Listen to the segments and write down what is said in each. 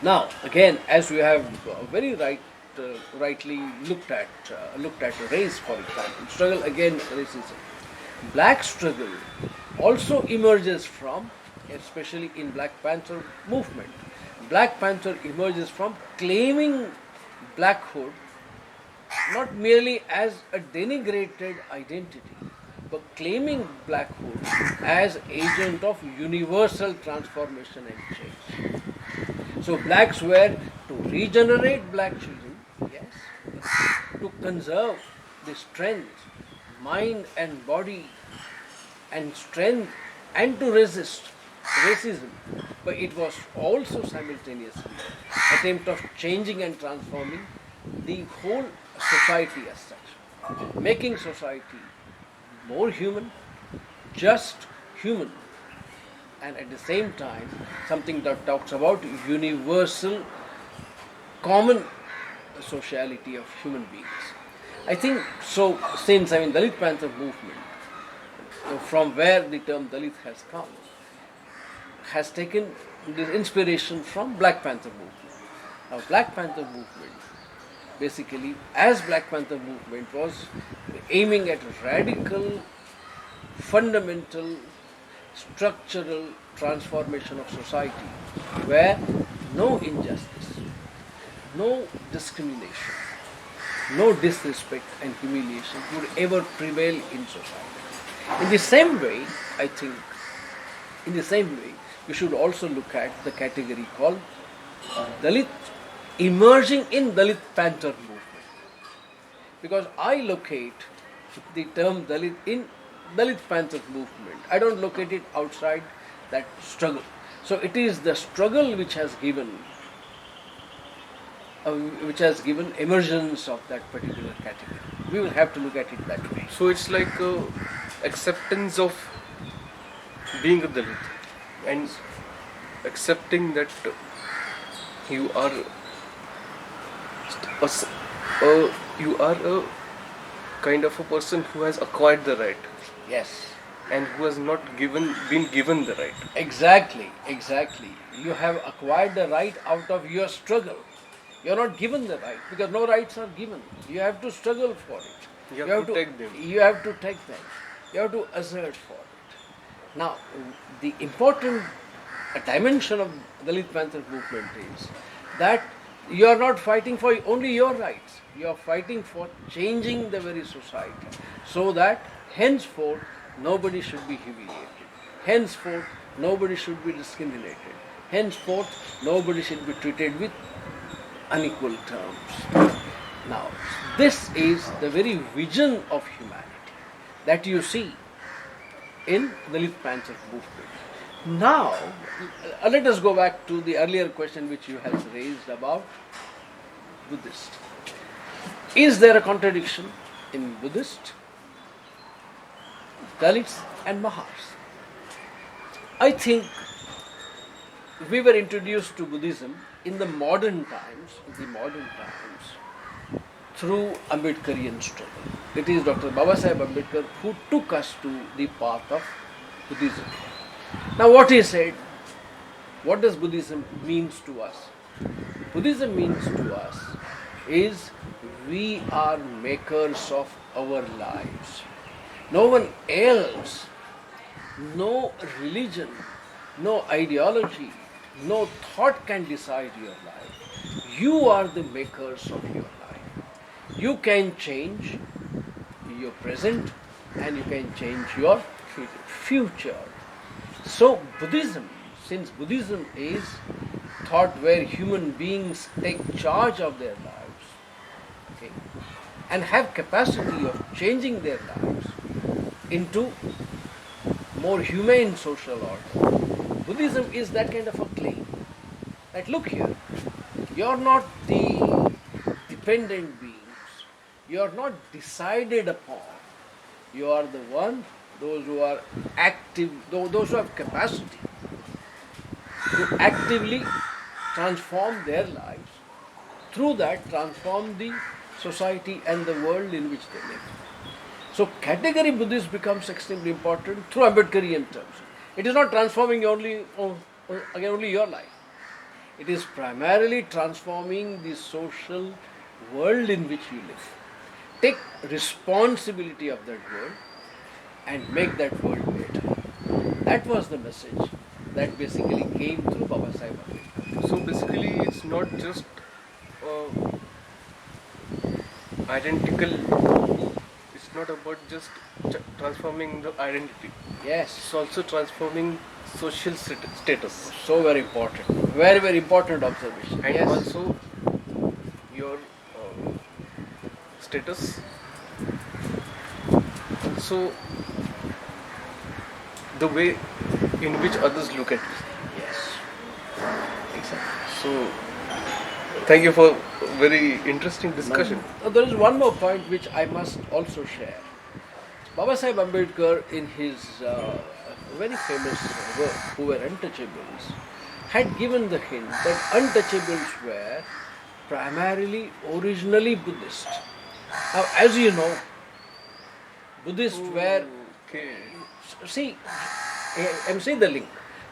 Now, again, as we have rightly looked at race, for example, struggle against racism. Black struggle also emerges from, especially in Black Panther movement. Black Panther emerges from claiming blackhood not merely as a denigrated identity, but claiming blackhood as agent of universal transformation and change. So blacks were to regenerate black children, yes, to conserve the strength, mind and body and strength, and to resist racism. But it was also simultaneously attempt of changing and transforming the whole society as such, making society more human, just human, and at the same time something that talks about universal common sociality of human beings. I think so. Since Dalit Panther movement, from where the term Dalit has come, has taken this inspiration from Black Panther movement. Now, Black Panther movement, basically, as Black Panther movement was aiming at radical, fundamental, structural transformation of society, where no injustice, no discrimination, no disrespect and humiliation would ever prevail in society. In the same way, I think, in the same way, we should also look at the category called Dalit emerging in Dalit Panther movement. Because I locate the term Dalit in Dalit Panther movement. I don't locate it outside that struggle. So it is the struggle which has given emergence of that particular category. We will have to look at it that way. So it's like acceptance of being a Dalit and accepting that you are a kind of a person who has acquired the right. Yes. And who has not been given the right. Exactly. You have acquired the right out of your struggle. You are not given the right because no rights are given. You have to struggle for it. You have to take them. You have to take them. You have to assert for it. Now, the important dimension of Dalit Panther movement is that you are not fighting for only your rights. You are fighting for changing the very society so that henceforth nobody should be humiliated. Henceforth nobody should be discriminated. Henceforth nobody should be treated with unequal terms. Now, this is the very vision of humanity that you see in the Dalit Panther movement. Now, let us go back to the earlier question which you have raised about Buddhist. Is there a contradiction in Buddhist, Dalits and Mahars? I think we were introduced to Buddhism in the modern times, through Ambedkarian struggle. It is Dr. Babasaheb Ambedkar who took us to the path of Buddhism. Now what he said, what does Buddhism means to us? Buddhism means to us is we are makers of our lives. No one else, no religion, no ideology, no thought can decide your life. You are the makers of your life. You can change your present and you can change your future. So Buddhism, since Buddhism is thought where human beings take charge of their lives, okay, and have capacity of changing their lives into more humane social order, Buddhism is that kind of a claim. That look here, you are not the dependent beings, you are not decided upon, you are the one, those who are active, those who have capacity to actively transform their lives, through that transform the society and the world in which they live. So category Buddhist becomes extremely important through Ambedkarian terms. It is not transforming only your life. It is primarily transforming the social world in which you live. Take responsibility of that world and make that world better. That was the message that basically came through Baba Sahib Ambedkar. So basically, it's not just uh, identical. It's not about just transforming the identity. Yes, It's also transforming social status, so very important. Very, very important observation. and Yes. also your status. So the way in which others look at you. Yes. Exactly. So thank you for very interesting discussion. Now, there is one more point which I must also share. Baba Sahib Ambedkar, in his very famous work, Who Were Untouchables, had given the hint that untouchables were primarily, originally Buddhist. Now, as you know, Buddhists were. Okay. See, I'm saying the link.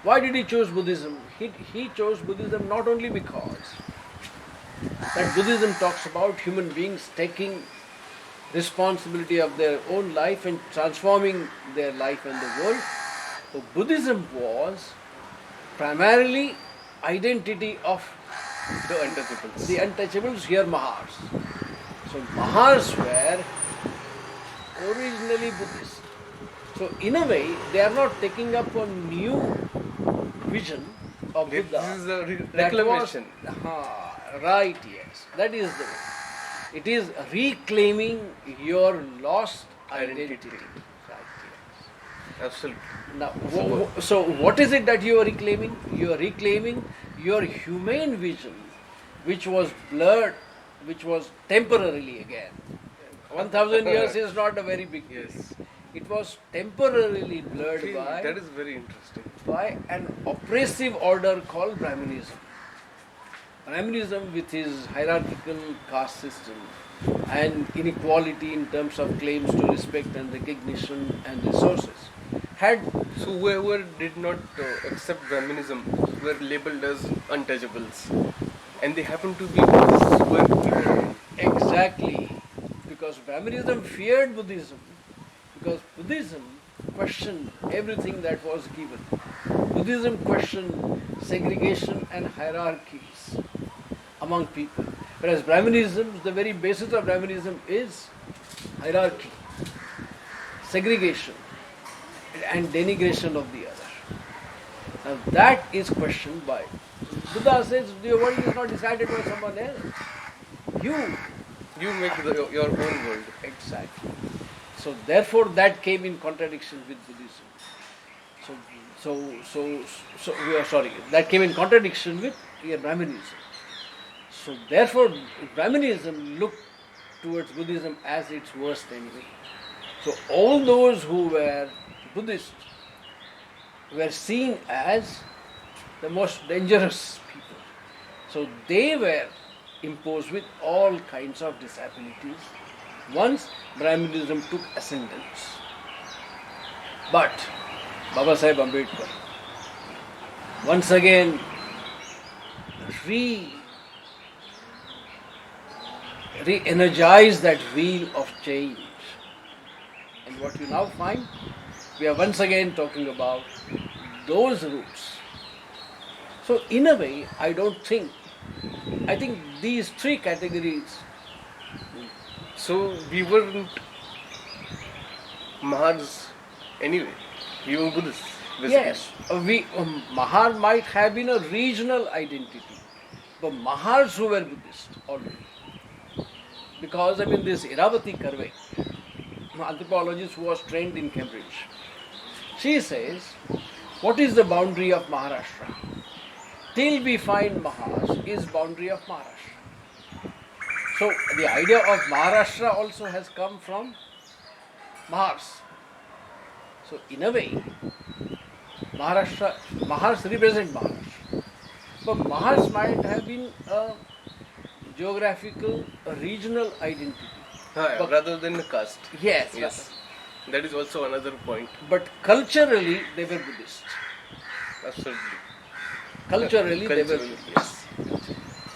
Why did he choose Buddhism? He chose Buddhism not only because that Buddhism talks about human beings taking responsibility of their own life and transforming their life and the world. So Buddhism was primarily identity of The untouchables. the untouchables, here mahars. So mahars were originally Buddhist. So in a way, they are not taking up a new vision of This Buddha. is a That reclamation. right, yes. That is the way. It is reclaiming your lost identity. Right, yes. Absolutely. Now, so what is it that you are reclaiming? You are reclaiming your humane vision, which was blurred, which was temporarily again. 1,000 years is not a very big deal. Yes. It was temporarily blurred Okay, by that is very interesting. an oppressive order called Brahminism. Brahminism, with his hierarchical caste system and inequality in terms of claims to respect and recognition and resources, had So whoever did not accept Brahminism were labeled as untouchables, and they happen to be Buddhists who were people. exactly, because Brahminism feared Buddhism, because Buddhism questioned everything that was given. Buddhism questioned segregation and hierarchies among people. Whereas Brahminism, the very basis of Brahminism is hierarchy, segregation, and denigration of the other. Now that is questioned by Buddha says the world is not decided by someone else. You make your own world. Exactly. So therefore that came in contradiction with Buddhism. We are sorry. That came in contradiction with Brahminism. So therefore Brahminism looked towards Buddhism as its worst enemy. So all those who were Buddhists were seen as the most dangerous people. So they were imposed with all kinds of disabilities once Brahminism took ascendance. But Baba Sahib Ambedkar once again re-energized that wheel of change. And what you now find, we are once again talking about those roots. So in a way, I think these three categories. So we weren't mahars anyway. We were Buddhists. Basically. Yes, mahar might have been a regional identity, but mahars who were Buddhist already. Because this Iravati Karve, an anthropologist who was trained in Cambridge, she says, what is the boundary of Maharashtra? Till we find Mahars is boundary of Maharashtra. So the idea of Maharashtra also has come from Mahars. So in a way, Mahars represent Maharashtra. But Mahars might have been a geographical, a regional identity. But Rather than a caste. yes. That is also another point. But culturally, they were Buddhist. Absolutely. Culturally, they were Buddhist. Yes.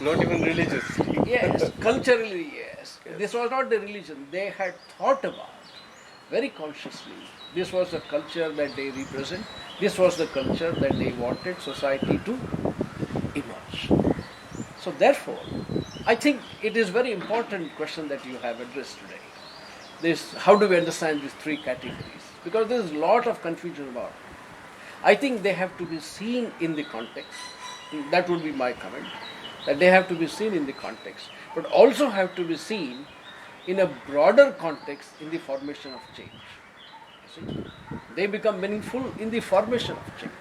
Not even religiously. Yes, culturally, yes. This was not the religion. They had thought about very consciously. This was the culture that they represent. This was the culture that they wanted society to emerge. So therefore, I think it is very important question that you have addressed today. This, how do we understand these three categories? Because there is a lot of confusion about it. I think they have to be seen in the context. That would be my comment. That they have to be seen in the context, but also have to be seen in a broader context in the formation of change. You see? They become meaningful in the formation of change.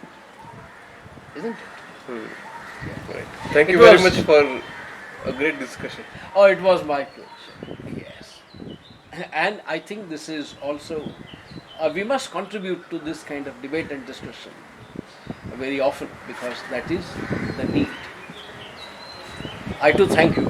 Isn't it? Right. Thank It you very was- much for a great discussion. Oh, it was my pleasure. Yes. And I think this is also, we must contribute to this kind of debate and discussion very often because that is the need. I too thank you.